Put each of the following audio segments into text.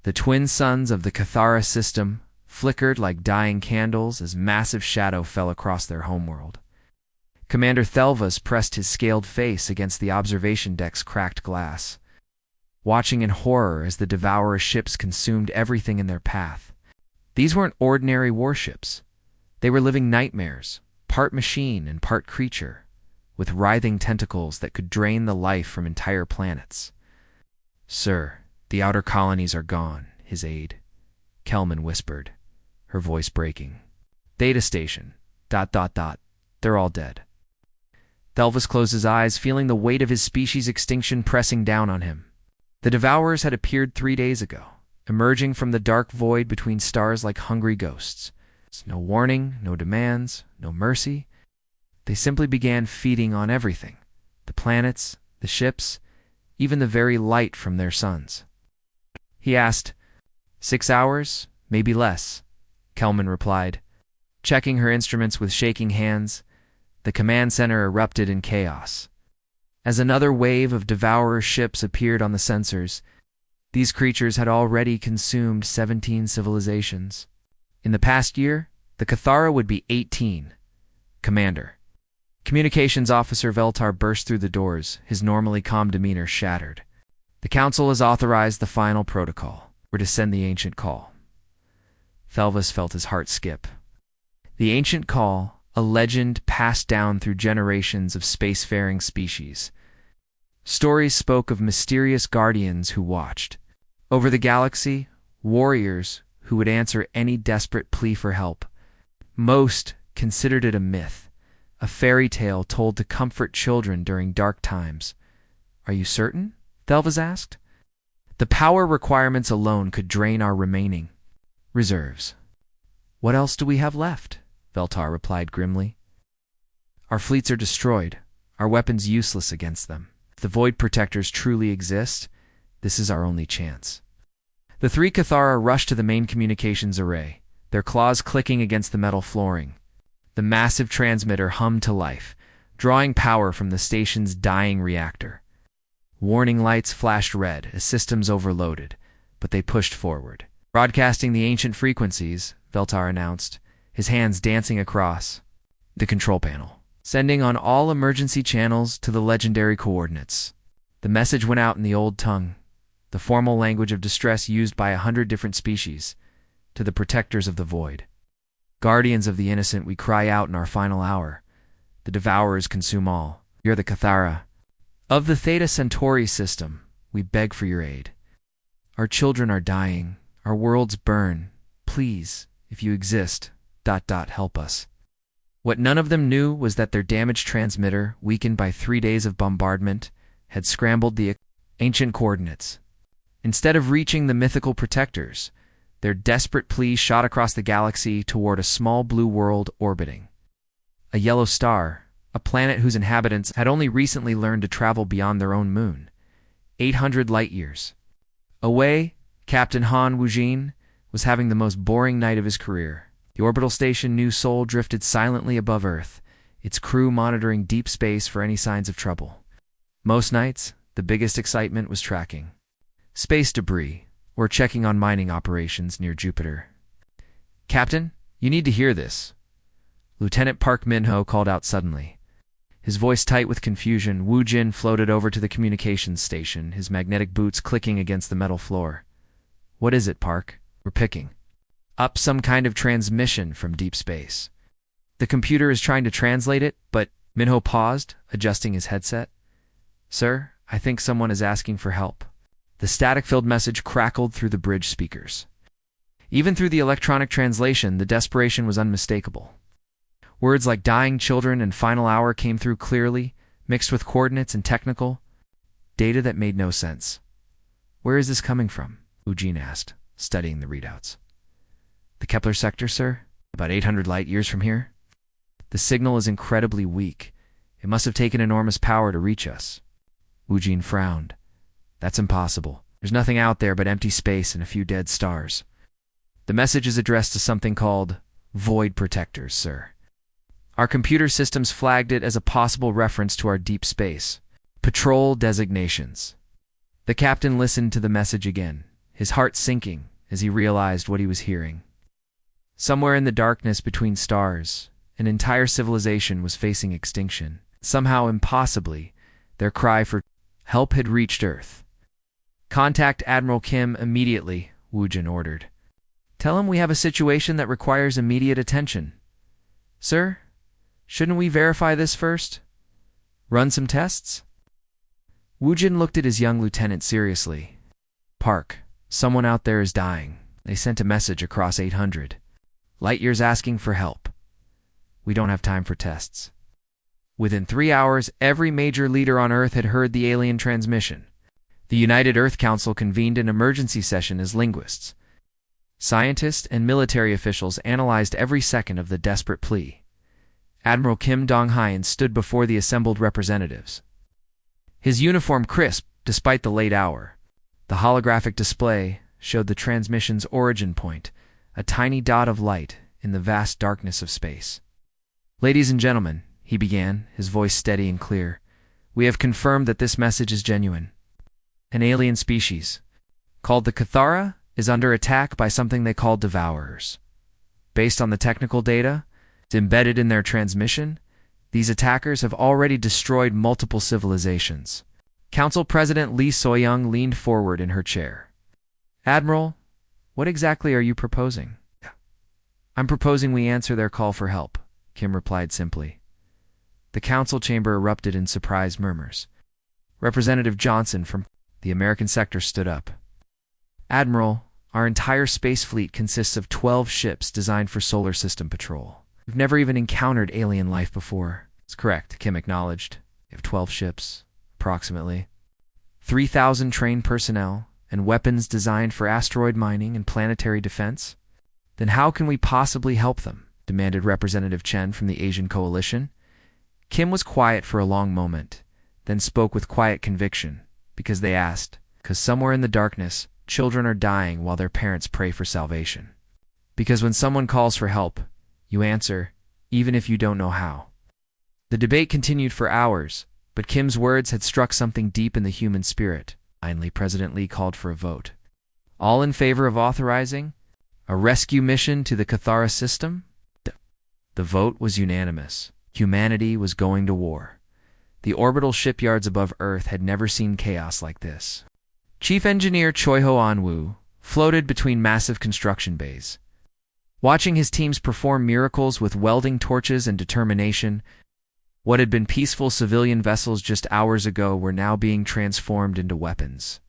The twin suns of the Cathara system flickered like dying candles as massive shadow fell across their homeworld. Commander Thelvas pressed his scaled face against the observation deck's cracked glass, watching in horror as the Devourer ships consumed everything in their path. These weren't ordinary warships. They were living nightmares, part machine and part creature, with writhing tentacles that could drain the life from entire planets. "Sir, the outer colonies are gone," his aide, Kelman, whispered, her voice breaking. "Data station, ... They're all dead." Thelvas closed his eyes, feeling the weight of his species' extinction pressing down on him. The Devourers had appeared 3 days ago, emerging from the dark void between stars like hungry ghosts. No warning, no demands, no mercy. They simply began feeding on everything: the planets, the ships, even the very light from their suns. He asked, 6 hours, maybe less," Kelman replied. Checking her instruments with shaking hands, the command center erupted in chaos. As another wave of Devourer ships appeared on the sensors, these creatures had already consumed 17 civilizations. In the past year, the Cathara would be 18. "Commander." Communications Officer Veltar burst through the doors, his normally calm demeanor shattered. "The Council has authorized the final protocol. We're to send the Ancient Call." Thelvas felt his heart skip. The Ancient Call, a legend passed down through generations of spacefaring species. Stories spoke of mysterious guardians who watched over the galaxy, warriors who would answer any desperate plea for help. Most considered it a myth, a fairy tale told to comfort children during dark times. "Are you certain?" Thelvas asked. "The power requirements alone could drain our remaining reserves." "What else do we have left?" Veltar replied grimly. "Our fleets are destroyed, our weapons useless against them. If the Void Protectors truly exist, this is our only chance." The 3 Cathara rushed to the main communications array, their claws clicking against the metal flooring. The massive transmitter hummed to life, drawing power from the station's dying reactor. Warning lights flashed red as systems overloaded, but they pushed forward. "Broadcasting the ancient frequencies," Veltar announced, his hands dancing across the control panel. "Sending on all emergency channels to the legendary coordinates." The message went out in the old tongue, the formal language of distress used by 100 different species, to the protectors of the void. "Guardians of the innocent, we cry out in our final hour. The Devourers consume all. You're the Cathara. Of the Theta Centauri system, we beg for your aid. Our children are dying. Our worlds burn. Please, if you exist, ... help us." What none of them knew was that their damaged transmitter, weakened by 3 days of bombardment, had scrambled the ancient coordinates. Instead of reaching the mythical protectors, their desperate plea shot across the galaxy toward a small blue world orbiting a yellow star, a planet whose inhabitants had only recently learned to travel beyond their own moon. 800 light-years away, Captain Han Wujin was having the most boring night of his career. The orbital station New Sol drifted silently above Earth, its crew monitoring deep space for any signs of trouble. Most nights, the biggest excitement was tracking space debris or checking on mining operations near Jupiter. "Captain, you need to hear this." Lieutenant Park Minho called out suddenly. His voice tight with confusion, Wu Jin floated over to the communications station, his magnetic boots clicking against the metal floor. "What is it, Park?" "We're picking up some kind of transmission from deep space. The computer is trying to translate it, but..." Minho paused, adjusting his headset. "Sir, I think someone is asking for help." The static-filled message crackled through the bridge speakers. Even through the electronic translation, the desperation was unmistakable. Words like dying children and final hour came through clearly, mixed with coordinates and technical data that made no sense. "Where is this coming from?" Eugene asked, studying the readouts. "The Kepler sector, sir? About 800 light-years from here. The signal is incredibly weak. It must have taken enormous power to reach us." Eugene frowned. "That's impossible. There's nothing out there but empty space and a few dead stars. The message is addressed to something called Void Protectors, sir. Our computer systems flagged it as a possible reference to our deep space patrol designations." The captain listened to the message again, his heart sinking as he realized what he was hearing. Somewhere in the darkness between stars, an entire civilization was facing extinction. Somehow, impossibly, their cry for help had reached Earth. "Contact Admiral Kim immediately," Woojin ordered. "Tell him we have a situation that requires immediate attention." "Sir, shouldn't we verify this first? Run some tests?" Woojin looked at his young lieutenant seriously. "Park, someone out there is dying. They sent a message across 800 light-years asking for help. We don't have time for tests." Within 3 hours, every major leader on Earth had heard the alien transmission. The United Earth Council convened an emergency session as linguists. Scientists and military officials analyzed every second of the desperate plea. Admiral Kim Dong-hyun stood before the assembled representatives. His uniform crisp, despite the late hour. The holographic display showed the transmission's origin point, a tiny dot of light in the vast darkness of space. "Ladies and gentlemen," he began, his voice steady and clear, "we have confirmed that this message is genuine. An alien species, called the Cathara, is under attack by something they call devourers. Based on the technical data embedded in their transmission, these attackers have already destroyed multiple civilizations." Council President Lee Soyoung leaned forward in her chair. "Admiral, what exactly are you proposing?" "I'm proposing we answer their call for help," Kim replied simply. The council chamber erupted in surprised murmurs. Representative Johnson from the American sector stood up. "Admiral, our entire space fleet consists of 12 ships designed for solar system patrol. We've never even encountered alien life before." "It's correct," Kim acknowledged. "We have 12 ships, approximately. 3,000 trained personnel, and weapons designed for asteroid mining and planetary defense." "Then how can we possibly help them?" demanded Representative Chen from the Asian Coalition. Kim was quiet for a long moment, then spoke with quiet conviction. "Because they asked. Because somewhere in the darkness, children are dying while their parents pray for salvation. Because when someone calls for help, you answer, even if you don't know how." The debate continued for hours, but Kim's words had struck something deep in the human spirit. Finally, President Lee called for a vote. "All in favor of authorizing a rescue mission to the Cathara system?" The vote was unanimous. Humanity was going to war. The orbital shipyards above Earth had never seen chaos like this. Chief Engineer Choi Ho-an-woo floated between massive construction bays. Watching his teams perform miracles with welding torches and determination, what had been peaceful civilian vessels just hours ago were now being transformed into weapons.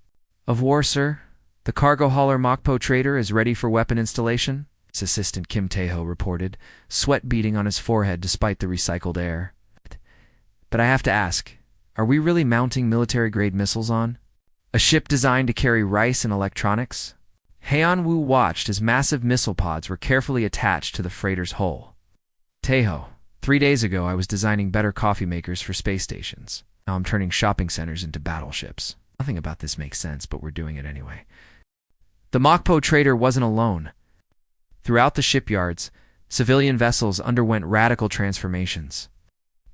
"Of war, sir. The cargo hauler Mokpo Trader is ready for weapon installation," his assistant Kim Tae-ho reported, sweat beading on his forehead despite the recycled air. "But I have to ask, are we really mounting military-grade missiles on a ship designed to carry rice and electronics?" Haeon-woo watched as massive missile pods were carefully attached to the freighter's hull. "Tae-ho, 3 days ago I was designing better coffee makers for space stations. Now I'm turning shopping centers into battleships. Nothing about this makes sense, but we're doing it anyway." The Mokpo Trader wasn't alone. Throughout the shipyards, civilian vessels underwent radical transformations.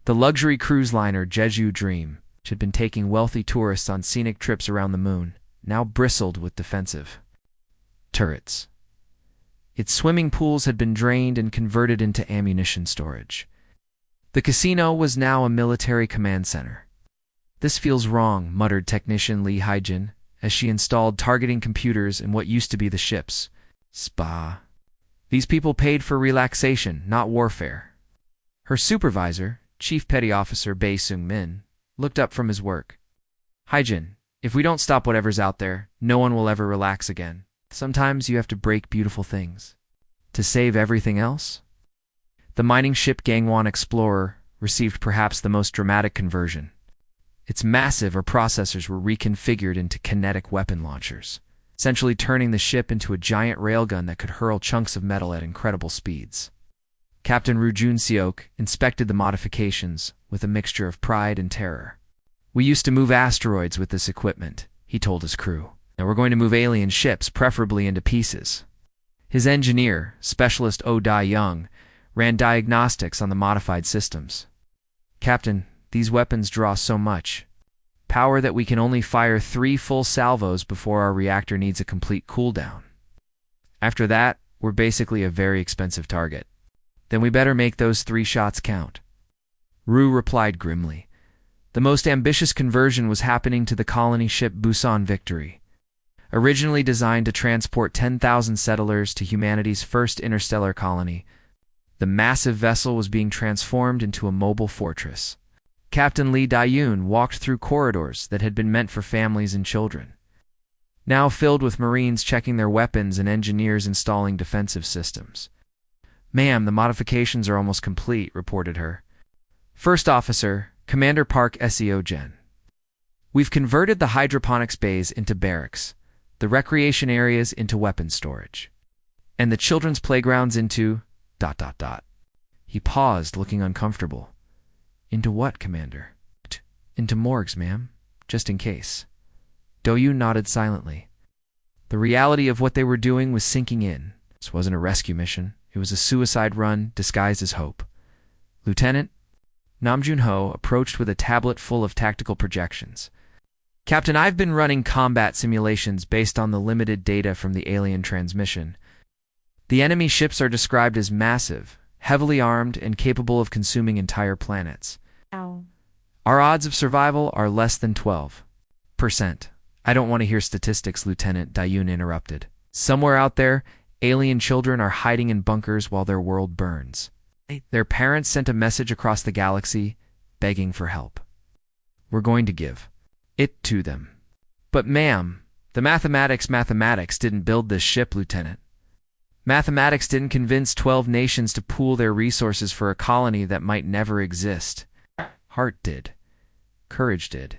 The luxury cruise liner Jeju Dream, which had been taking wealthy tourists on scenic trips around the moon, now bristled with defensive turrets. Its swimming pools had been drained and converted into ammunition storage. The casino was now a military command center. "This feels wrong," muttered technician Lee Haijin as she installed targeting computers in what used to be the ship's spa. "These people paid for relaxation, not warfare." Her supervisor, Chief Petty Officer Bae Sung-min, looked up from his work. "Haijin, if we don't stop whatever's out there, no one will ever relax again. Sometimes you have to break beautiful things to save everything else." The mining ship Gangwon Explorer received perhaps the most dramatic conversion. Its massive processors were reconfigured into kinetic weapon launchers, essentially turning the ship into a giant railgun that could hurl chunks of metal at incredible speeds. Captain Rujun Seok inspected the modifications with a mixture of pride and terror. "We used to move asteroids with this equipment," he told his crew. "Now we're going to move alien ships, preferably into pieces." His engineer, Specialist Oh Da-young, ran diagnostics on the modified systems. "Captain, these weapons draw so much Power that we can only fire 3 full salvos before our reactor needs a complete cooldown. After that, we're basically a very expensive target. Then we better make those 3 shots count. Rue replied grimly. The most ambitious conversion was happening to the colony ship Busan Victory. Originally designed to transport 10,000 settlers to humanity's first interstellar colony, the massive vessel was being transformed into a mobile fortress. Captain Lee Dayun walked through corridors that had been meant for families and children, now filled with Marines checking their weapons and engineers installing defensive systems. "Ma'am, the modifications are almost complete," reported her First Officer, Commander Park Seo Gen. "We've converted the hydroponics bays into barracks, the recreation areas into weapons storage, and the children's playgrounds into... He paused, looking uncomfortable. "Into what, Commander?" "Into morgues, ma'am, just in case." Doyun nodded silently. The reality of what they were doing was sinking in. This wasn't a rescue mission. It was a suicide run disguised as hope. "Lieutenant," Namjoon Ho approached with a tablet full of tactical projections. "Captain, I've been running combat simulations based on the limited data from the alien transmission. The enemy ships are described as massive, heavily armed, and capable of consuming entire planets. Ow. Our odds of survival are less than 12%. "I don't want to hear statistics, Lieutenant," Dayun interrupted. "Somewhere out there, alien children are hiding in bunkers while their world burns. Their parents sent a message across the galaxy, begging for help. We're going to give it to them." "But ma'am, the mathematics didn't build this ship, Lieutenant. Mathematics didn't convince 12 nations to pool their resources for a colony that might never exist. Heart did. Courage did.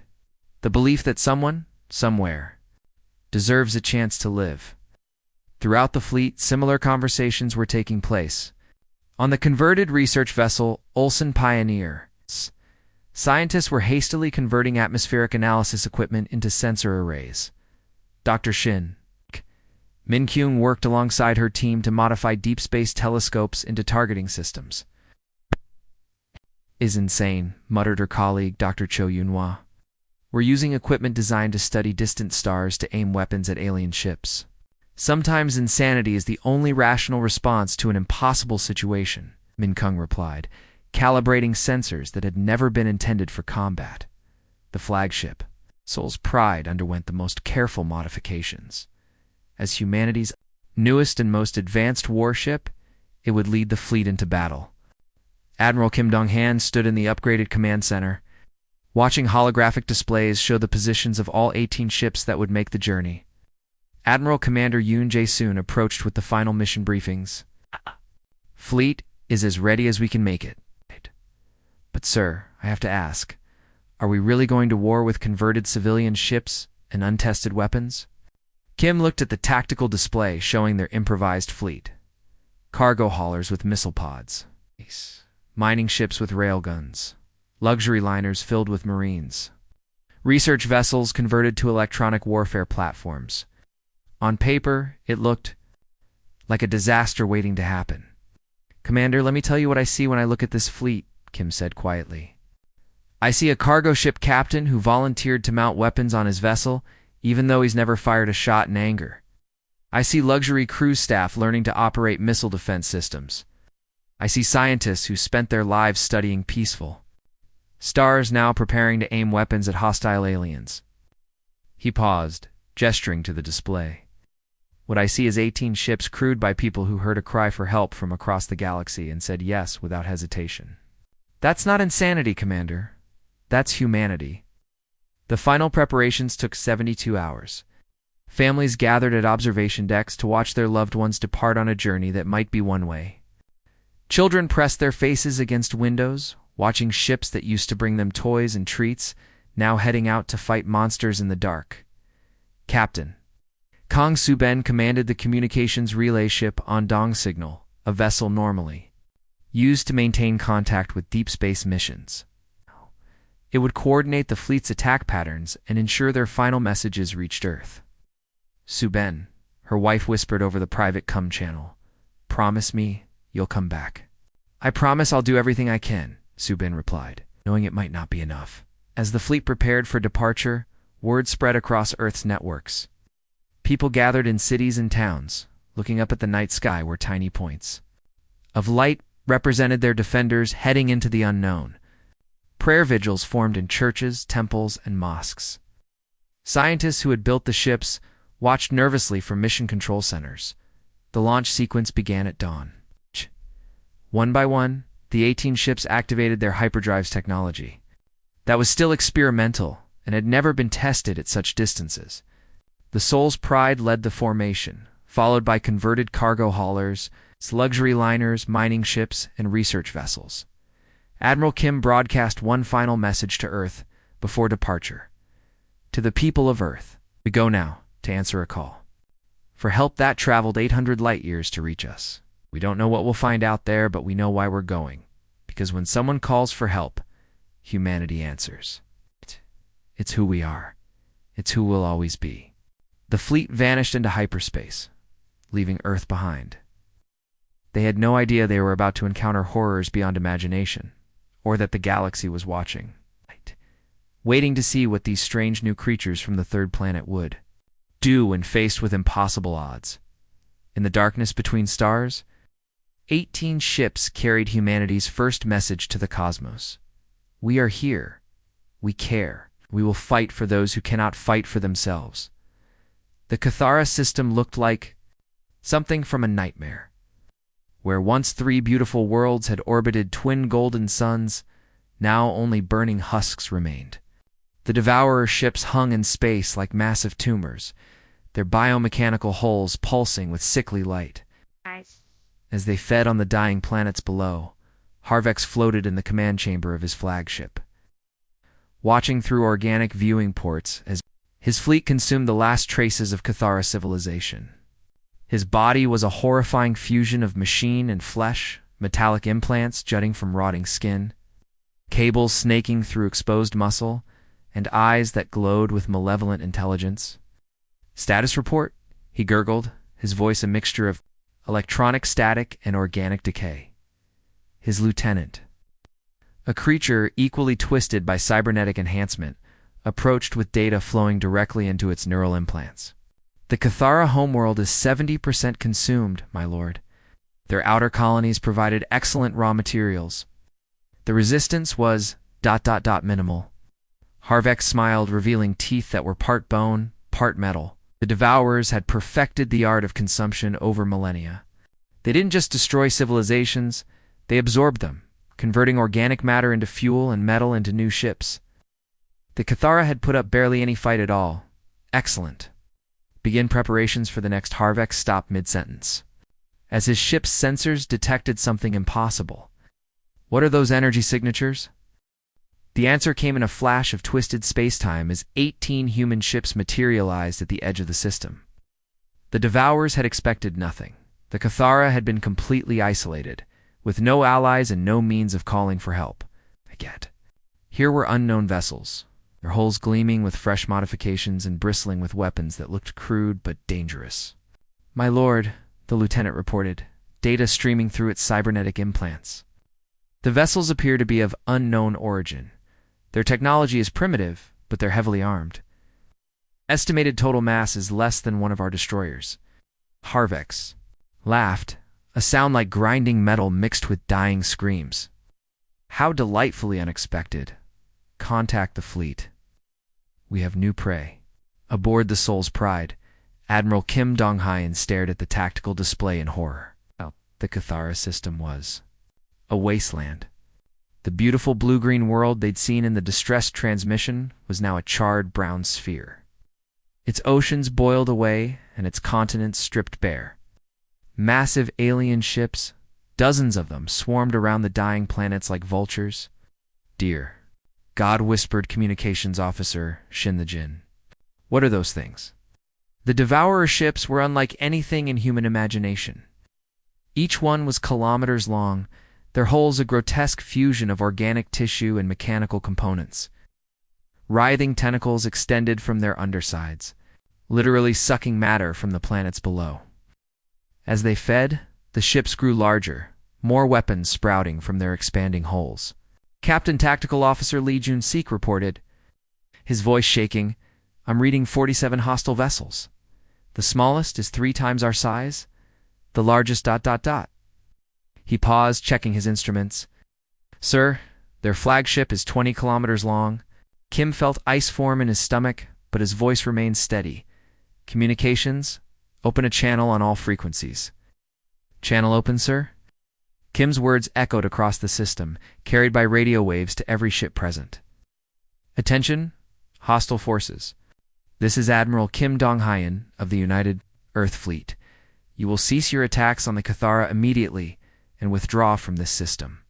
The belief that someone, somewhere, deserves a chance to live." Throughout the fleet, similar conversations were taking place. On the converted research vessel Olsen Pioneer, scientists were hastily converting atmospheric analysis equipment into sensor arrays. Dr. Shin Min-kyung worked alongside her team to modify deep space telescopes into targeting systems. "Is insane," muttered her colleague, Dr. Cho Yunhua. "We're using equipment designed to study distant stars to aim weapons at alien ships. Sometimes insanity is the only rational response to an impossible situation," Min-kyung replied, calibrating sensors that had never been intended for combat. The flagship, Seoul's Pride, underwent the most careful modifications. As humanity's newest and most advanced warship, it would lead the fleet into battle. Admiral Kim Dong-han stood in the upgraded command center, watching holographic displays show the positions of all 18 ships that would make the journey. Admiral Commander Yoon Jae-soon approached with the final mission briefings. "Fleet is as ready as we can make it. But sir, I have to ask, are we really going to war with converted civilian ships and untested weapons?" Kim looked at the tactical display showing their improvised fleet. Cargo haulers with missile pods, mining ships with railguns, luxury liners filled with Marines, research vessels converted to electronic warfare platforms. On paper, it looked like a disaster waiting to happen. "Commander, let me tell you what I see when I look at this fleet," Kim said quietly. "I see a cargo ship captain who volunteered to mount weapons on his vessel, even though he's never fired a shot in anger. I see luxury cruise staff learning to operate missile defense systems. I see scientists who spent their lives studying peaceful stars now preparing to aim weapons at hostile aliens." He paused, gesturing to the display. "What I see is 18 ships crewed by people who heard a cry for help from across the galaxy and said yes without hesitation. That's not insanity, Commander. That's humanity." The final preparations took 72 hours. Families gathered at observation decks to watch their loved ones depart on a journey that might be one way. Children pressed their faces against windows, watching ships that used to bring them toys and treats, now heading out to fight monsters in the dark. Captain Kang Soo-ben commanded the communications relay ship Ondong Signal, a vessel normally used to maintain contact with deep space missions. It would coordinate the fleet's attack patterns and ensure their final messages reached Earth. "Soo-ben," her wife whispered over the private comm channel, "promise me you'll come back." "I promise I'll do everything I can," Soo-ben replied, knowing it might not be enough. As the fleet prepared for departure, word spread across Earth's networks. People gathered in cities and towns, looking up at the night sky where tiny points of light represented their defenders heading into the unknown. Prayer vigils formed in churches, temples, and mosques. Scientists who had built the ships watched nervously from mission control centers. The launch sequence began at dawn. One by one, the 18 ships activated their hyperdrives technology. That was still experimental and had never been tested at such distances. The Soul's Pride led the formation, followed by converted cargo haulers, luxury liners, mining ships, and research vessels. Admiral Kim broadcast one final message to Earth before departure. To the people of Earth, we go now to answer a call. For help that traveled 800 light years to reach us. We don't know what we'll find out there, but we know why we're going. Because when someone calls for help, humanity answers. It's who we are. It's who we'll always be. The fleet vanished into hyperspace, leaving Earth behind. They had no idea they were about to encounter horrors beyond imagination, or that the galaxy was watching, waiting to see what these strange new creatures from the third planet would do when faced with impossible odds. In the darkness between stars, 18 ships carried humanity's first message to the cosmos. We are here. We care. We will fight for those who cannot fight for themselves. The Cathara system looked like something from a nightmare. Where once 3 beautiful worlds had orbited twin golden suns, now only burning husks remained. The Devourer ships hung in space like massive tumors, their biomechanical hulls pulsing with sickly light. As they fed on the dying planets below, Harvex floated in the command chamber of his flagship, watching through organic viewing ports as his fleet consumed the last traces of Cathara civilization. His body was a horrifying fusion of machine and flesh, metallic implants jutting from rotting skin, cables snaking through exposed muscle, and eyes that glowed with malevolent intelligence. "Status report?" he gurgled, his voice a mixture of electronic static and organic decay. His lieutenant, a creature equally twisted by cybernetic enhancement, approached with data flowing directly into its neural implants. "The Cathara homeworld is 70% consumed, my lord. Their outer colonies provided excellent raw materials. The resistance was ... minimal." Harvex smiled, revealing teeth that were part bone, part metal. The Devourers had perfected the art of consumption over millennia. They didn't just destroy civilizations, they absorbed them, converting organic matter into fuel and metal into new ships. The Cathara had put up barely any fight at all. Excellent. Begin preparations for the next. Harvex stopped mid-sentence, as his ship's sensors detected something impossible. "What are those energy signatures?" The answer came in a flash of twisted space-time as 18 human ships materialized at the edge of the system. The Devourers had expected nothing. The Cathara had been completely isolated, with no allies and no means of calling for help. Here were unknown vessels, their hulls gleaming with fresh modifications and bristling with weapons that looked crude but dangerous. "My lord," the lieutenant reported, data streaming through its cybernetic implants. "The vessels appear to be of unknown origin. Their technology is primitive, but they're heavily armed. Estimated total mass is less than one of our destroyers." Harvex laughed, a sound like grinding metal mixed with dying screams. "How delightfully unexpected. Contact the fleet. We have new prey." Aboard the Soul's Pride, Admiral Kim Dong-hyun stared at the tactical display in horror. The Cathara system was a wasteland. The beautiful blue-green world they'd seen in the distressed transmission was now a charred brown sphere. Its oceans boiled away and its continents stripped bare. Massive alien ships, dozens of them, swarmed around the dying planets like vultures. "Dear God," whispered Communications Officer Shin the Jin. "What are those things?" The Devourer ships were unlike anything in human imagination. Each one was kilometers long, their hulls a grotesque fusion of organic tissue and mechanical components. Writhing tentacles extended from their undersides, literally sucking matter from the planets below. As they fed, the ships grew larger, more weapons sprouting from their expanding hulls. Captain Tactical Officer Lee Jun-sik reported, his voice shaking. I'm reading 47 hostile vessels. The smallest is 3 times our size. The largest ... He paused, checking his instruments. Sir, their flagship is 20 kilometers long. Kim felt ice form in his stomach, but his voice remained steady. Communications, open a channel on all frequencies. Channel open, sir? Kim's words echoed across the system, carried by radio waves to every ship present. Attention, hostile forces. This is Admiral Kim Dong-hyun of the United Earth Fleet. You will cease your attacks on the Cathara immediately and withdraw from this system.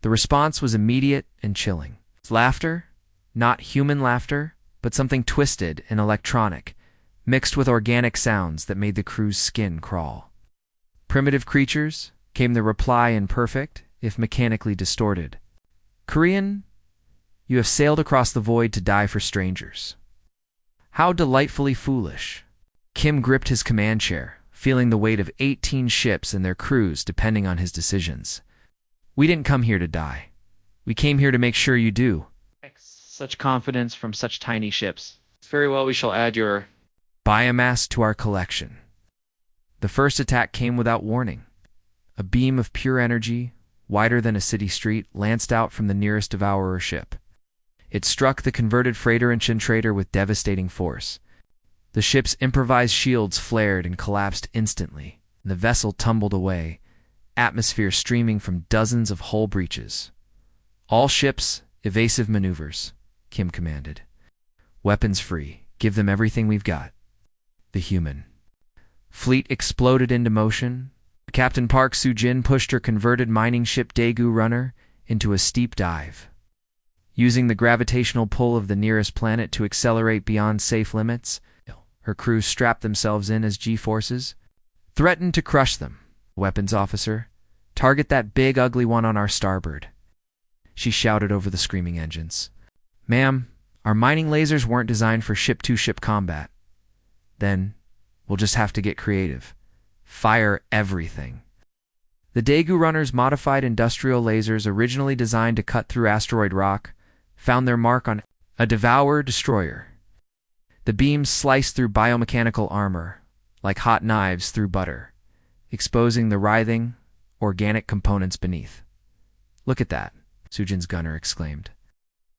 The response was immediate and chilling. Laughter, not human laughter, but something twisted and electronic, mixed with organic sounds that made the crew's skin crawl. Primitive creatures, came the reply, imperfect, if mechanically distorted. Korean, you have sailed across the void to die for strangers. How delightfully foolish. Kim gripped his command chair, feeling the weight of 18 ships and their crews depending on his decisions. We didn't come here to die. We came here to make sure you do. Such confidence from such tiny ships. Very well, we shall add your biomass to our collection. The first attack came without warning. A beam of pure energy, wider than a city street, lanced out from the nearest devourer ship. It struck the converted freighter Enchantrator with devastating force. The ship's improvised shields flared and collapsed instantly, and the vessel tumbled away, atmosphere streaming from dozens of hull breaches. All ships, evasive maneuvers, Kim commanded. Weapons free, give them everything we've got. The human fleet exploded into motion. Captain Park Soo-jin pushed her converted mining ship Daegu Runner into a steep dive. Using the gravitational pull of the nearest planet to accelerate beyond safe limits, her crew strapped themselves in as G-forces, threatened to crush them. Weapons officer, target that big ugly one on our starboard. She shouted over the screaming engines. Ma'am, our mining lasers weren't designed for ship-to-ship combat. Then, we'll just have to get creative. Fire everything. The Daegu Runner's modified industrial lasers, originally designed to cut through asteroid rock, found their mark on a Devourer destroyer. The beams sliced through biomechanical armor, like hot knives through butter, exposing the writhing, organic components beneath. Look at that, Soo-jin's gunner exclaimed.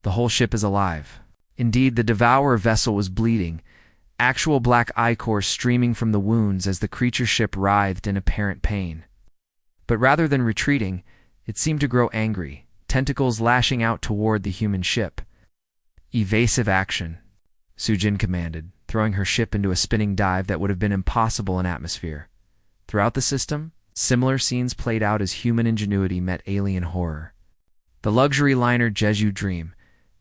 The whole ship is alive. Indeed, the Devourer vessel was bleeding, actual black ichor streaming from the wounds as the creature ship writhed in apparent pain. But rather than retreating, it seemed to grow angry, tentacles lashing out toward the human ship. Evasive action, Soo-jin commanded, throwing her ship into a spinning dive that would have been impossible in atmosphere. Throughout the system, similar scenes played out as human ingenuity met alien horror. The luxury liner Jeju Dream,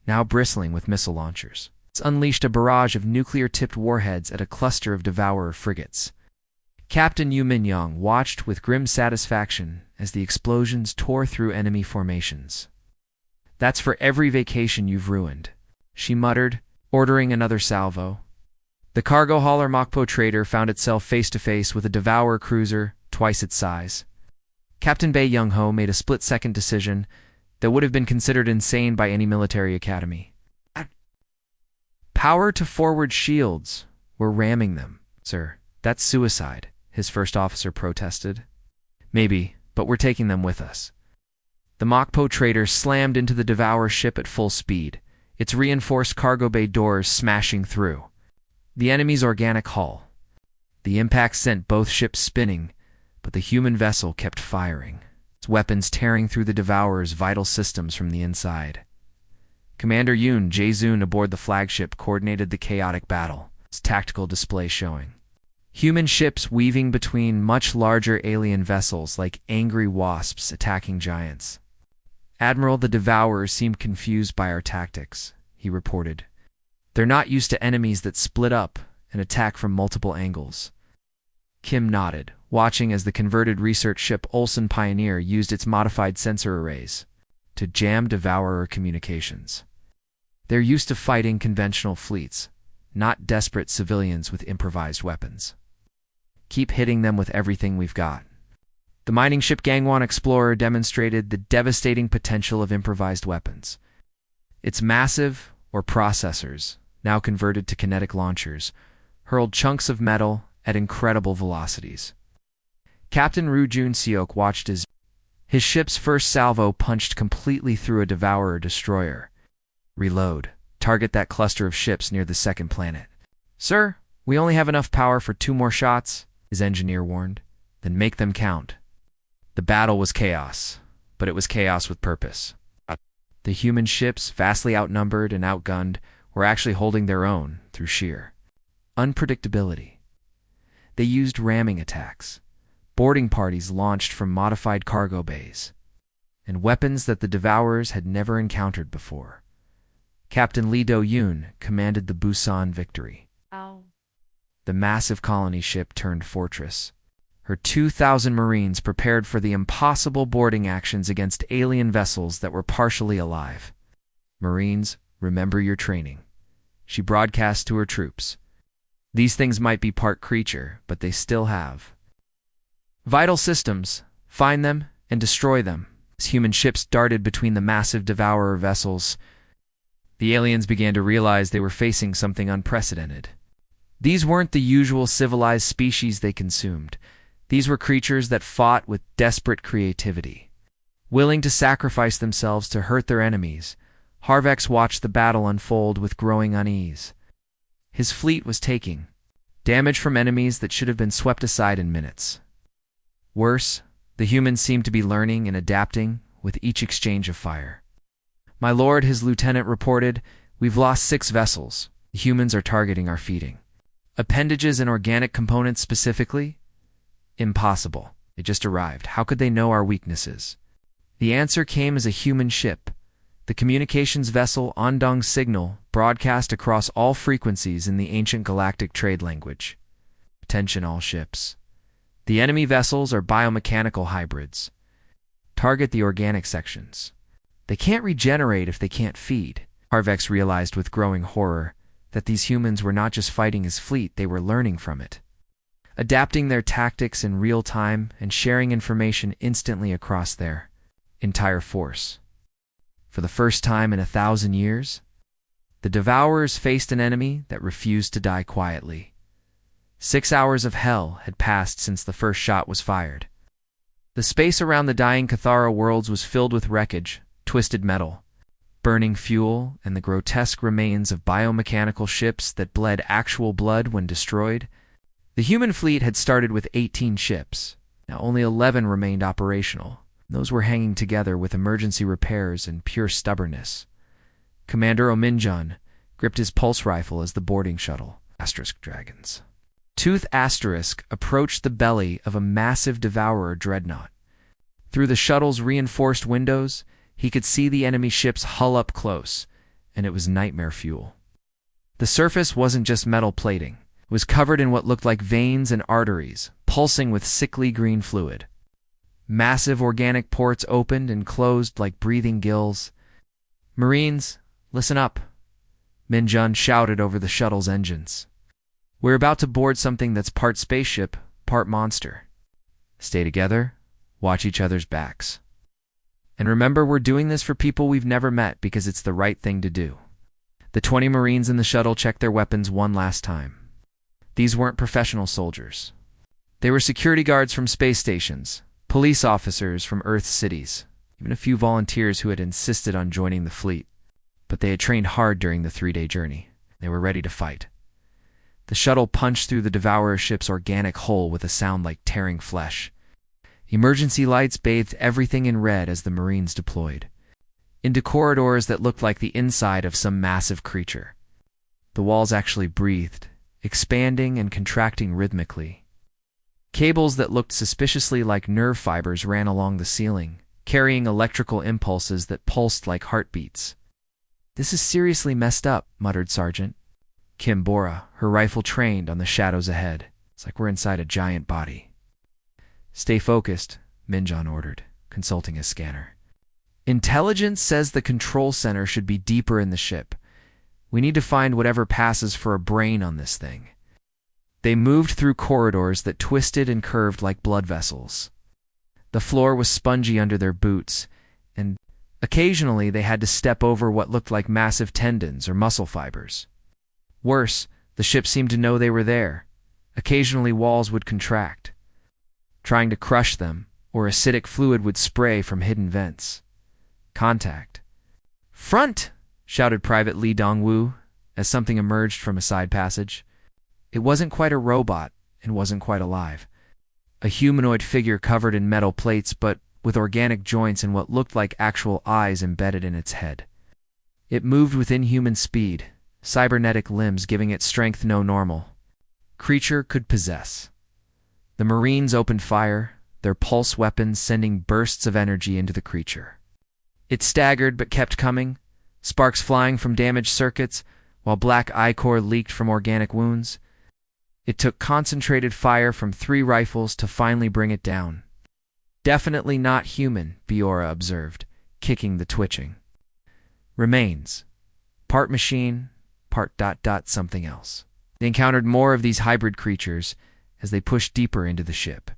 now bristling with missile launchers, unleashed a barrage of nuclear-tipped warheads at a cluster of Devourer frigates. Captain Yu Min-young watched with grim satisfaction as the explosions tore through enemy formations. That's for every vacation you've ruined, she muttered, ordering another salvo. The cargo hauler Mokpo trader found itself face-to-face with a Devourer cruiser twice its size. Captain Bae Young-ho made a split-second decision that would have been considered insane by any military academy. Power to forward shields. We're ramming them, sir. That's suicide, his first officer protested. Maybe, but we're taking them with us. The Mokpo trader slammed into the Devourer ship at full speed, its reinforced cargo bay doors smashing through the enemy's organic hull. The impact sent both ships spinning, but the human vessel kept firing, its weapons tearing through the Devourer's vital systems from the inside. Commander Yoon Jae-zoon aboard the flagship coordinated the chaotic battle, its tactical display showing. Human ships weaving between much larger alien vessels like angry wasps attacking giants. Admiral, the Devourer seemed confused by our tactics, he reported. They're not used to enemies that split up and attack from multiple angles. Kim nodded, watching as the converted research ship Olsen Pioneer used its modified sensor arrays to jam Devourer communications. They're used to fighting conventional fleets, not desperate civilians with improvised weapons. Keep hitting them with everything we've got. The mining ship Gangwon Explorer demonstrated the devastating potential of improvised weapons. Its massive, or processors, now converted to kinetic launchers, hurled chunks of metal at incredible velocities. Captain Ru Jun-seok watched as his ship's first salvo punched completely through a devourer-destroyer. Reload. Target that cluster of ships near the second planet. Sir, we only have enough power for 2 more shots, his engineer warned. Then make them count. The battle was chaos, but it was chaos with purpose. The human ships, vastly outnumbered and outgunned, were actually holding their own through sheer unpredictability. They used ramming attacks, boarding parties launched from modified cargo bays, and weapons that the Devourers had never encountered before. Captain Lee Do-yoon commanded the Busan Victory. Ow. The massive colony ship turned fortress. Her 2,000 Marines prepared for the impossible boarding actions against alien vessels that were partially alive. Marines, remember your training. She broadcast to her troops. These things might be part creature, but they still have vital systems. Find them and destroy them. As human ships darted between the massive Devourer vessels, the aliens began to realize they were facing something unprecedented. These weren't the usual civilized species they consumed. These were creatures that fought with desperate creativity. Willing to sacrifice themselves to hurt their enemies, Harvex watched the battle unfold with growing unease. His fleet was taking damage from enemies that should have been swept aside in minutes. Worse, the humans seemed to be learning and adapting with each exchange of fire. My lord, his lieutenant reported, we've lost 6 vessels. The humans are targeting our feeding. Appendages and organic components specifically? Impossible. They just arrived. How could they know our weaknesses? The answer came as a human ship. The communications vessel Ondong Signal broadcast across all frequencies in the ancient galactic trade language. Attention all ships. The enemy vessels are biomechanical hybrids. Target the organic sections. They can't regenerate if they can't feed. Harvex realized with growing horror that these humans were not just fighting his fleet, they were learning from it, adapting their tactics in real time and sharing information instantly across their entire force. For the first time in 1,000 years, the Devourers faced an enemy that refused to die quietly. 6 hours of hell had passed since the first shot was fired. The space around the dying Cathara worlds was filled with wreckage, twisted metal, burning fuel, and the grotesque remains of biomechanical ships that bled actual blood when destroyed. The human fleet had started with 18 ships. Now only 11 remained operational. Those were hanging together with emergency repairs and pure stubbornness. Commander Ominjun gripped his pulse rifle as the boarding shuttle, Dragons. Tooth approached the belly of a massive Devourer dreadnought. Through the shuttle's reinforced windows, he could see the enemy ship's hull up close, and it was nightmare fuel. The surface wasn't just metal plating. It was covered in what looked like veins and arteries, pulsing with sickly green fluid. Massive organic ports opened and closed like breathing gills. Marines, listen up, Minjun shouted over the shuttle's engines. We're about to board something that's part spaceship, part monster. Stay together, watch each other's backs. And remember, we're doing this for people we've never met because it's the right thing to do. The 20 Marines in the shuttle checked their weapons one last time. These weren't professional soldiers. They were security guards from space stations, police officers from Earth's cities, even a few volunteers who had insisted on joining the fleet. But they had trained hard during the 3-day journey. They were ready to fight. The shuttle punched through the Devourer ship's organic hull with a sound like tearing flesh. Emergency lights bathed everything in red as the Marines deployed, into corridors that looked like the inside of some massive creature. The walls actually breathed, expanding and contracting rhythmically. Cables that looked suspiciously like nerve fibers ran along the ceiling, carrying electrical impulses that pulsed like heartbeats. "This is seriously messed up," muttered Sergeant Kim Bora, her rifle trained on the shadows ahead. "It's like we're inside a giant body." "Stay focused," Minjun ordered, consulting his scanner. "Intelligence says the control center should be deeper in the ship. We need to find whatever passes for a brain on this thing." They moved through corridors that twisted and curved like blood vessels. The floor was spongy under their boots, and Occasionally, they had to step over what looked like massive tendons or muscle fibers. Worse, the ship seemed to know they were there. Occasionally, walls would contract, trying to crush them, or acidic fluid would spray from hidden vents. Contact. "Front!" shouted Private Lee Dongwu as something emerged from a side passage. It wasn't quite a robot and wasn't quite alive. A humanoid figure covered in metal plates but with organic joints and what looked like actual eyes embedded in its head. It moved with inhuman speed, cybernetic limbs giving it strength no normal creature could possess. The Marines opened fire, their pulse weapons sending bursts of energy into the creature. It staggered but kept coming, sparks flying from damaged circuits, while black ichor leaked from organic wounds. It took concentrated fire from 3 rifles to finally bring it down. "Definitely not human," Biora observed, kicking the twitching. "Remains. Part machine, part ... something else." They encountered more of these hybrid creatures as they pushed deeper into the ship.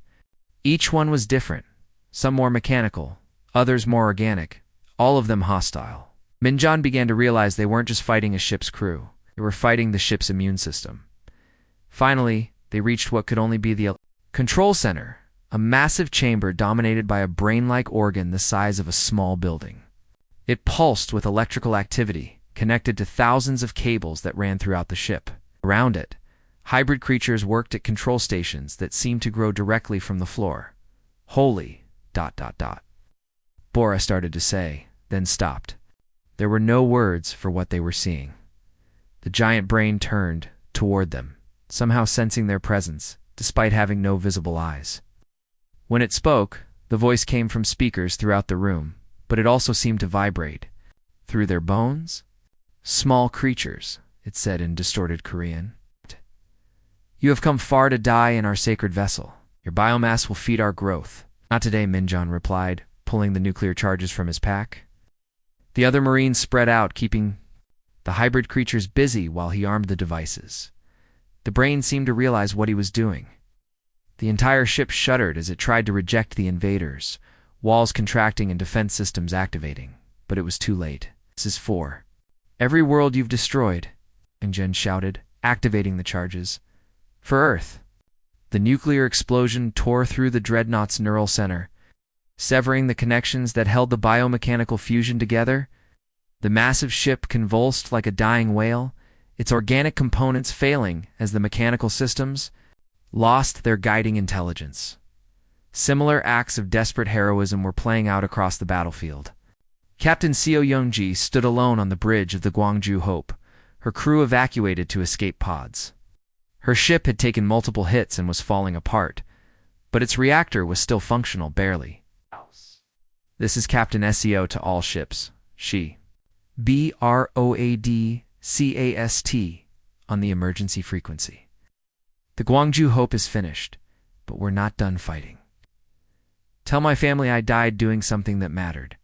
Each one was different, some more mechanical, others more organic, all of them hostile. Minjan began to realize they weren't just fighting a ship's crew, they were fighting the ship's immune system. Finally, they reached what could only be the control center, a massive chamber dominated by a brain-like organ the size of a small building. It pulsed with electrical activity, connected to thousands of cables that ran throughout the ship. Around it, hybrid creatures worked at control stations that seemed to grow directly from the floor. "Holy ... Bora started to say, then stopped. There were no words for what they were seeing. The giant brain turned toward them, somehow sensing their presence, despite having no visible eyes. When it spoke, the voice came from speakers throughout the room, but it also seemed to vibrate. "Through their bones? Small creatures," it said in distorted Korean. "You have come far to die in our sacred vessel. Your biomass will feed our growth." "Not today," Minjan replied, pulling the nuclear charges from his pack. The other Marines spread out, keeping the hybrid creatures busy while he armed the devices. The brain seemed to realize what he was doing. The entire ship shuddered as it tried to reject the invaders, walls contracting and defense systems activating. But it was too late. "This is for every world you've destroyed," Minjan shouted, activating the charges. "For Earth." The nuclear explosion tore through the dreadnought's neural center, severing the connections that held the biomechanical fusion together. The massive ship convulsed like a dying whale, its organic components failing as the mechanical systems lost their guiding intelligence. Similar acts of desperate heroism were playing out across the battlefield. Captain Seo Youngji stood alone on the bridge of the Gwangju Hope, her crew evacuated to escape pods. Her ship had taken multiple hits and was falling apart, but its reactor was still functional barely. "This is Captain SEO to all ships," she BROADCAST on the emergency frequency. "The Gwangju Hope is finished, but we're not done fighting. Tell my family I died doing something that mattered."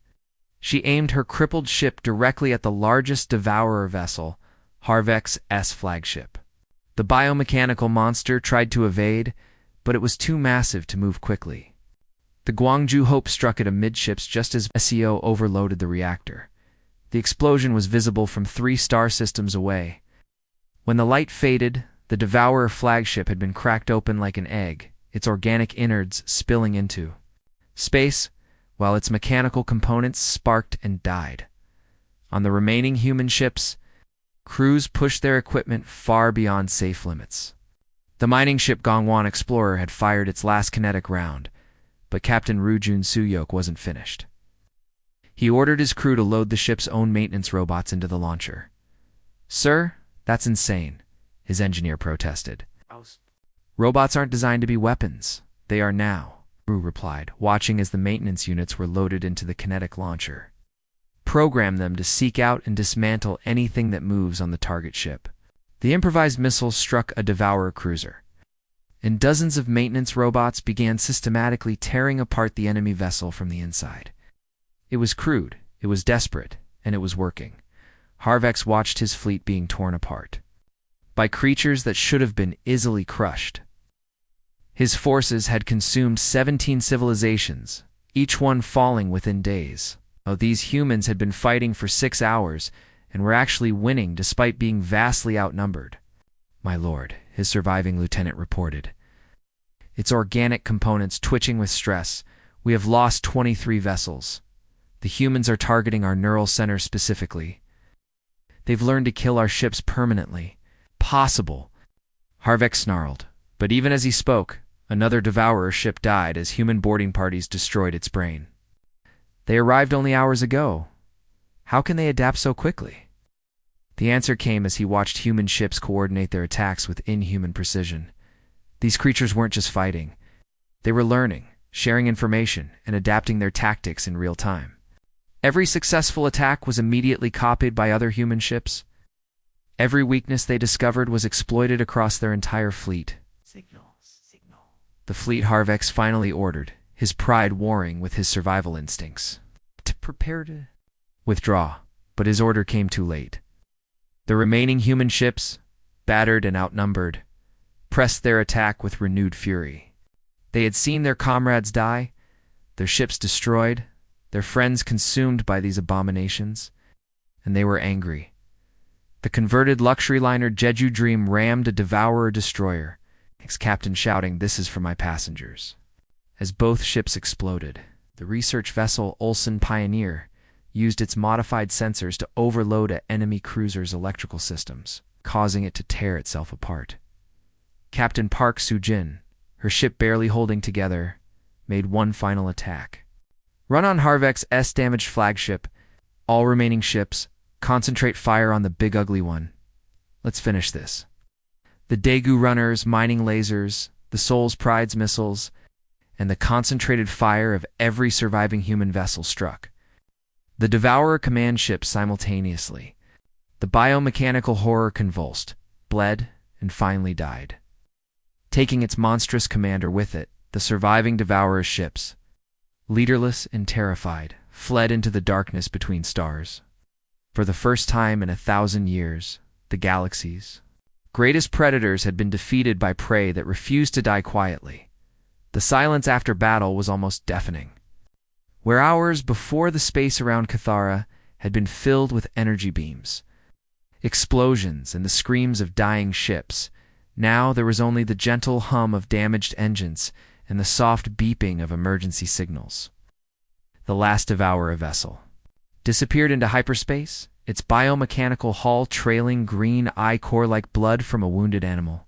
She aimed her crippled ship directly at the largest Devourer vessel, Harvex's flagship. The biomechanical monster tried to evade, but it was too massive to move quickly. The Gwangju Hope struck it amidships just as SEO overloaded the reactor. The explosion was visible from 3 star systems away. When the light faded, the Devourer flagship had been cracked open like an egg, its organic innards spilling into space, while its mechanical components sparked and died. On the remaining human ships, crews pushed their equipment far beyond safe limits. The mining ship Gongwon Explorer had fired its last kinetic round, but Captain Rujun Suyok wasn't finished. He ordered his crew to load the ship's own maintenance robots into the launcher. "Sir, that's insane," his engineer protested. "Robots aren't designed to be weapons. They are now," Ru replied, watching as the maintenance units were loaded into the kinetic launcher. "Program them to seek out and dismantle anything that moves on the target ship." The improvised missiles struck a Devourer cruiser, and dozens of maintenance robots began systematically tearing apart the enemy vessel from the inside. It was crude, it was desperate, and it was working. Harvex watched his fleet being torn apart by creatures that should have been easily crushed. His forces had consumed 17 civilizations, each one falling within days. Oh, these humans had been fighting for 6 hours and were actually winning despite being vastly outnumbered. My lord, his surviving lieutenant reported. Its organic components twitching with stress. We have lost 23 vessels. The humans are targeting our neural center specifically. They've learned to kill our ships permanently. Possible. Harvex snarled, but even as he spoke, another Devourer ship died as human boarding parties destroyed its brain. They arrived only hours ago. How can they adapt so quickly? The answer came as he watched human ships coordinate their attacks with inhuman precision. These creatures weren't just fighting. They were learning, sharing information, and adapting their tactics in real time. Every successful attack was immediately copied by other human ships. Every weakness they discovered was exploited across their entire fleet. Signal. The fleet Harvex finally ordered, his pride warring with his survival instincts. To prepare to withdraw, but his order came too late. The remaining human ships, battered and outnumbered, pressed their attack with renewed fury. They had seen their comrades die, their ships destroyed, their friends consumed by these abominations, and they were angry. The converted luxury liner Jeju Dream rammed a Devourer destroyer, its captain shouting, "This is for my passengers." As both ships exploded, the research vessel Olsen Pioneer used its modified sensors to overload an enemy cruiser's electrical systems, causing it to tear itself apart. Captain Park Soo-jin, her ship barely holding together, made one final attack. Run on Harvex's damaged flagship. All remaining ships, concentrate fire on the big ugly one. Let's finish this. The Daegu runners, mining lasers, the Soul's Pride's missiles, and the concentrated fire of every surviving human vessel struck the Devourer command ship simultaneously. The biomechanical horror convulsed, bled, and finally died. Taking its monstrous commander with it, the surviving Devourer ships, leaderless and terrified, fled into the darkness between stars. For the first time in 1,000 years, the galaxy's greatest predators had been defeated by prey that refused to die quietly. The silence after battle was almost deafening. Where hours before the space around Cathara had been filled with energy beams, explosions, and the screams of dying ships, now there was only the gentle hum of damaged engines and the soft beeping of emergency signals. The last Devourer vessel disappeared into hyperspace, its biomechanical hull trailing green eye core like blood from a wounded animal.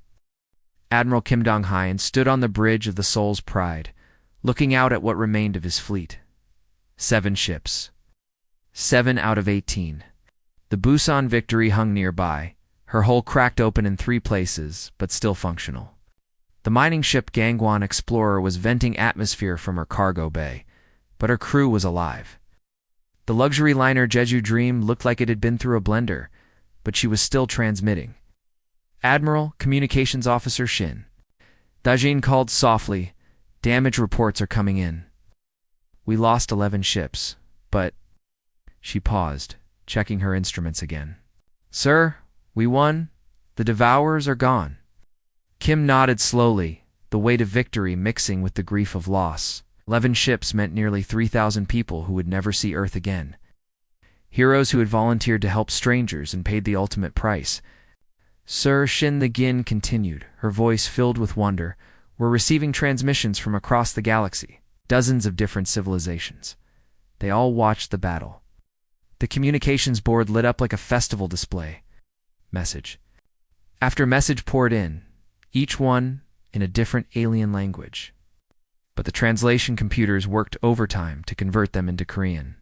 Admiral Kim Dong-hyun stood on the bridge of the Soul's Pride, looking out at what remained of his fleet. 7 ships. 7 out of 18. The Busan Victory hung nearby, her hull cracked open in 3 places, but still functional. The mining ship Gangwon Explorer was venting atmosphere from her cargo bay, but her crew was alive. The luxury liner Jeju Dream looked like it had been through a blender, but she was still transmitting. Admiral, Communications Officer Shin. Dajin called softly, "Damage reports are coming in. We lost 11 ships, but..." She paused, checking her instruments again. "Sir, we won. The Devourers are gone." Kim nodded slowly, the weight of victory mixing with the grief of loss. 11 ships meant nearly 3,000 people who would never see Earth again. Heroes who had volunteered to help strangers and paid the ultimate price. Sir, Shin the Gin continued, her voice filled with wonder, were receiving transmissions from across the galaxy, dozens of different civilizations. They all watched the battle. The communications board lit up like a festival display. Message. After message poured in, each one in a different alien language. But the translation computers worked overtime to convert them into Korean.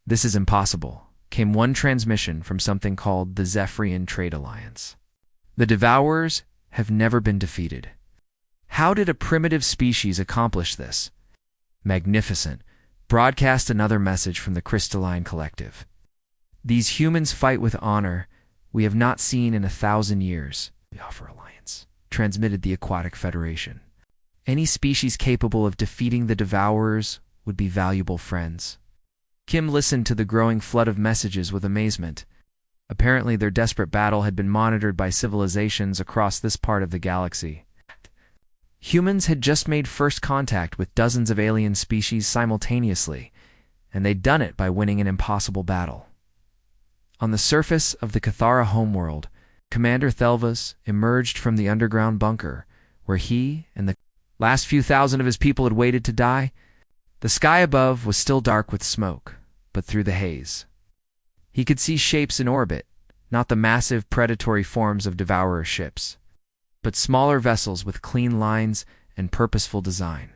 "This is impossible," came one transmission from something called the Zephyrian Trade Alliance. "The Devourers have never been defeated. How did a primitive species accomplish this?" "Magnificent," broadcast another message from the Crystalline Collective. "These humans fight with honor we have not seen in 1,000 years. We offer alliance," transmitted the Aquatic Federation. "Any species capable of defeating the Devourers would be valuable friends." Kim listened to the growing flood of messages with amazement. Apparently their desperate battle had been monitored by civilizations across this part of the galaxy. Humans had just made first contact with dozens of alien species simultaneously, and they'd done it by winning an impossible battle. On the surface of the Cathara homeworld, Commander Thelvas emerged from the underground bunker, where he and the last few thousand of his people had waited to die. The sky above was still dark with smoke, but through the haze, he could see shapes in orbit, not the massive predatory forms of devourer ships, but smaller vessels with clean lines and purposeful design.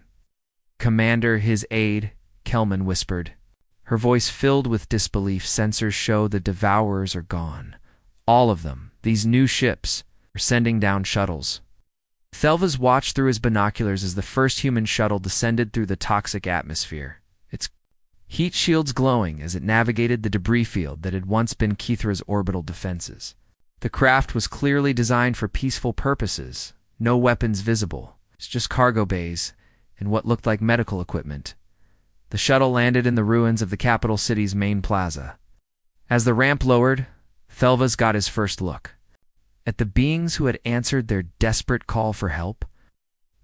"Commander," his aide, Kelman, whispered. Her voice filled with disbelief. "Sensors show the devourers are gone. All of them. These new ships are sending down shuttles." Thelvas watched through his binoculars as the first human shuttle descended through the toxic atmosphere, its heat shields glowing as it navigated the debris field that had once been Kithra's orbital defenses. The craft was clearly designed for peaceful purposes, no weapons visible, just cargo bays and what looked like medical equipment. The shuttle landed in the ruins of the capital city's main plaza. As the ramp lowered, Thelvas got his first look at the beings who had answered their desperate call for help.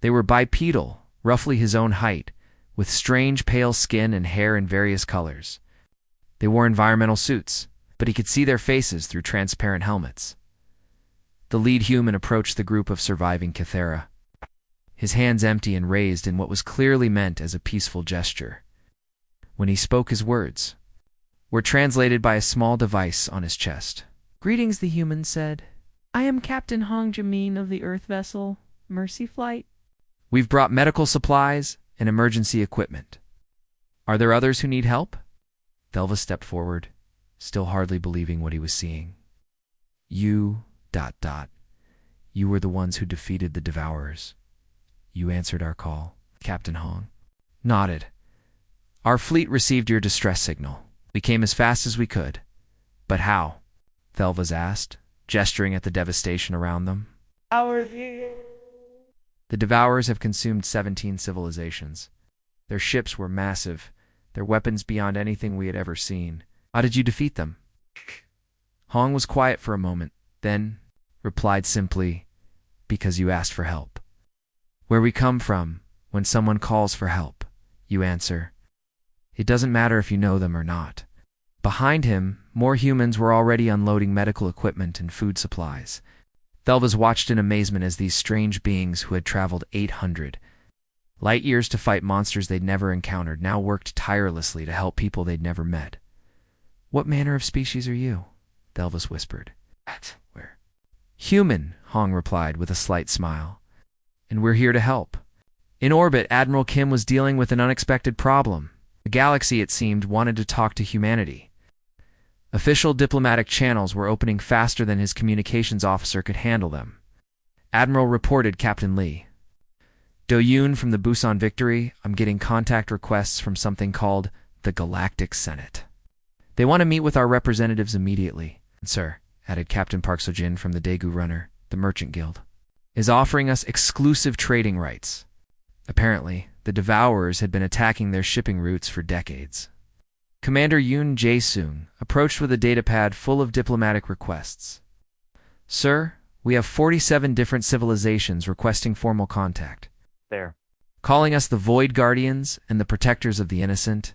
They were bipedal, roughly his own height, with strange pale skin and hair in various colors. They wore environmental suits, but he could see their faces through transparent helmets. The lead human approached the group of surviving Cathara, his hands empty and raised in what was clearly meant as a peaceful gesture. When he spoke, his words were translated by a small device on his chest. "Greetings," the human said. "I am Captain Hong Jamin of the Earth vessel Mercy Flight. We've brought medical supplies and emergency equipment. Are there others who need help?" Thelvas stepped forward, still hardly believing what he was seeing. You were the ones who defeated the Devourers. You answered our call." Captain Hong nodded. "Our fleet received your distress signal. We came as fast as we could." "But how?" Thelvas asked, gesturing at the devastation around them. "The Devourers have consumed 17 civilizations. Their ships were massive, their weapons beyond anything we had ever seen. How did you defeat them?" Hong was quiet for a moment, then replied simply, "Because you asked for help. Where we come from, when someone calls for help, you answer. It doesn't matter if you know them or not." Behind him, more humans were already unloading medical equipment and food supplies. Thelvas watched in amazement as these strange beings who had traveled 800 light years to fight monsters they'd never encountered now worked tirelessly to help people they'd never met. "What manner of species are you?" Thelvas whispered. "Where?" "Human," Hong replied with a slight smile. "And we're here to help." In orbit, Admiral Kim was dealing with an unexpected problem. The galaxy, it seemed, wanted to talk to humanity. Official diplomatic channels were opening faster than his communications officer could handle them. Admiral reported Captain Lee. "Do Yoon from the Busan Victory, I'm getting contact requests from something called the Galactic Senate. They want to meet with our representatives immediately." "Sir," added Captain Park Seo-jin from the Daegu Runner, the Merchant Guild, "is offering us exclusive trading rights." Apparently, the Devourers had been attacking their shipping routes for decades. Commander Yoon Jae-sung approached with a datapad full of diplomatic requests. "Sir, we have 47 different civilizations requesting formal contact. There. Calling us the Void Guardians and the Protectors of the Innocent.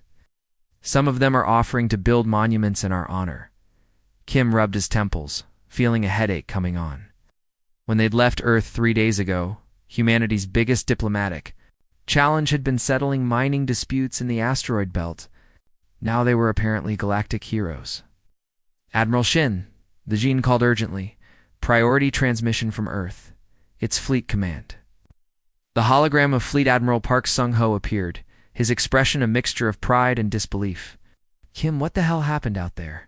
Some of them are offering to build monuments in our honor." Kim rubbed his temples, feeling a headache coming on. When they'd left Earth 3 days ago, humanity's biggest diplomatic challenge had been settling mining disputes in the asteroid belt. Now they were apparently galactic heroes. "Admiral Shin," the Jean called urgently. "Priority transmission from Earth. It's Fleet Command." The hologram of Fleet Admiral Park Sung-ho appeared, his expression a mixture of pride and disbelief. "Kim, what the hell happened out there?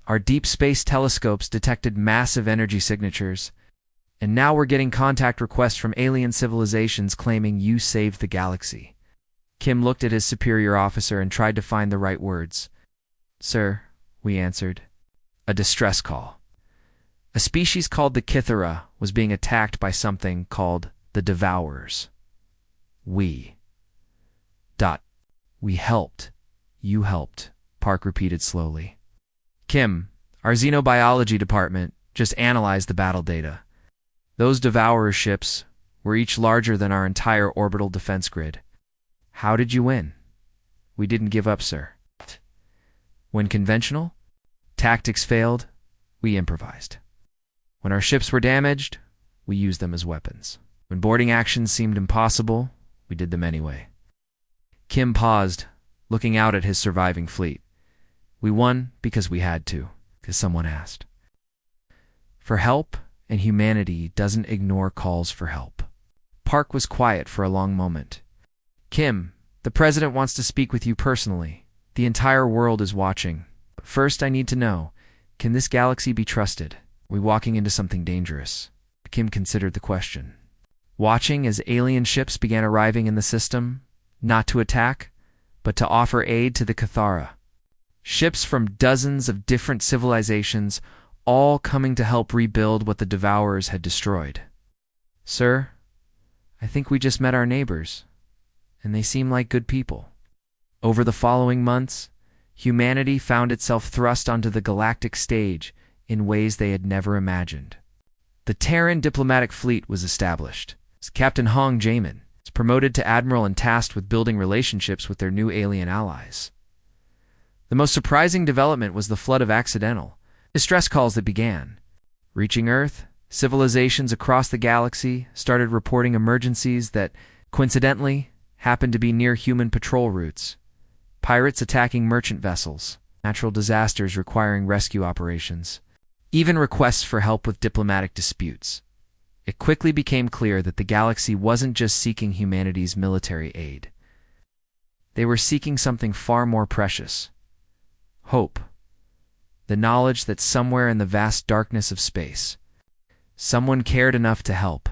Our deep space telescopes detected massive energy signatures, and now we're getting contact requests from alien civilizations claiming you saved the galaxy." Kim looked at his superior officer and tried to find the right words. "Sir," we answered, "a distress call. A species called the Kithara was being attacked by something called the Devourers. We helped. You helped," Park repeated slowly. "Kim, our xenobiology department just analyzed the battle data. Those Devourer ships were each larger than our entire orbital defense grid. How did you win?" "We didn't give up, sir. When conventional tactics failed, we improvised. When our ships were damaged, we used them as weapons. When boarding actions seemed impossible, we did them anyway. Kim paused, looking out at his surviving fleet. We won because we had to, because someone asked. For help, and humanity doesn't ignore calls for help. Park was quiet for a long moment. Kim, the president wants to speak with you personally. The entire world is watching. But first, I need to know, can this galaxy be trusted? Are we walking into something dangerous? Kim considered the question. Watching as alien ships began arriving in the system, not to attack, but to offer aid to the Cathara. Ships from dozens of different civilizations, all coming to help rebuild what the Devourers had destroyed. Sir, I think we just met our neighbors, and they seem like good people. Over the following months, humanity found itself thrust onto the galactic stage in ways they had never imagined. The Terran diplomatic fleet was established. Captain Hong Jamin was promoted to admiral and tasked with building relationships with their new alien allies. The most surprising development was the flood of accidental distress calls that began. Reaching Earth, civilizations across the galaxy started reporting emergencies that, coincidentally, happened to be near human patrol routes. Pirates attacking merchant vessels, natural disasters requiring rescue operations, even requests for help with diplomatic disputes. It quickly became clear that the galaxy wasn't just seeking humanity's military aid. They were seeking something far more precious. Hope. The knowledge that somewhere in the vast darkness of space, someone cared enough to help.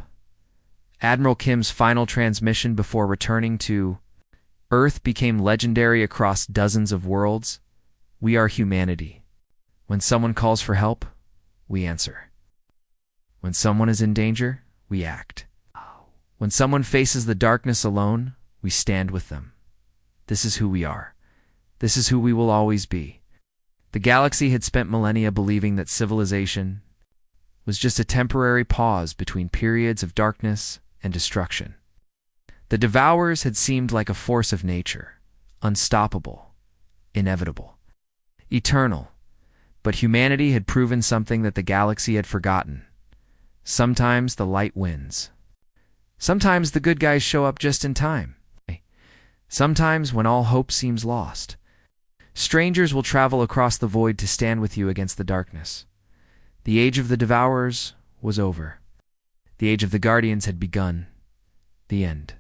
Admiral Kim's final transmission before returning to Earth became legendary across dozens of worlds. We are humanity. When someone calls for help, we answer. When someone is in danger, we act. When someone faces the darkness alone, we stand with them. This is who we are. This is who we will always be. The galaxy had spent millennia believing that civilization was just a temporary pause between periods of darkness and destruction. The Devourers had seemed like a force of nature, unstoppable, inevitable, eternal, but humanity had proven something that the galaxy had forgotten. Sometimes the light wins. Sometimes the good guys show up just in time. Sometimes when all hope seems lost, strangers will travel across the void to stand with you against the darkness. The age of the Devourers was over. The age of the Guardians had begun. The end.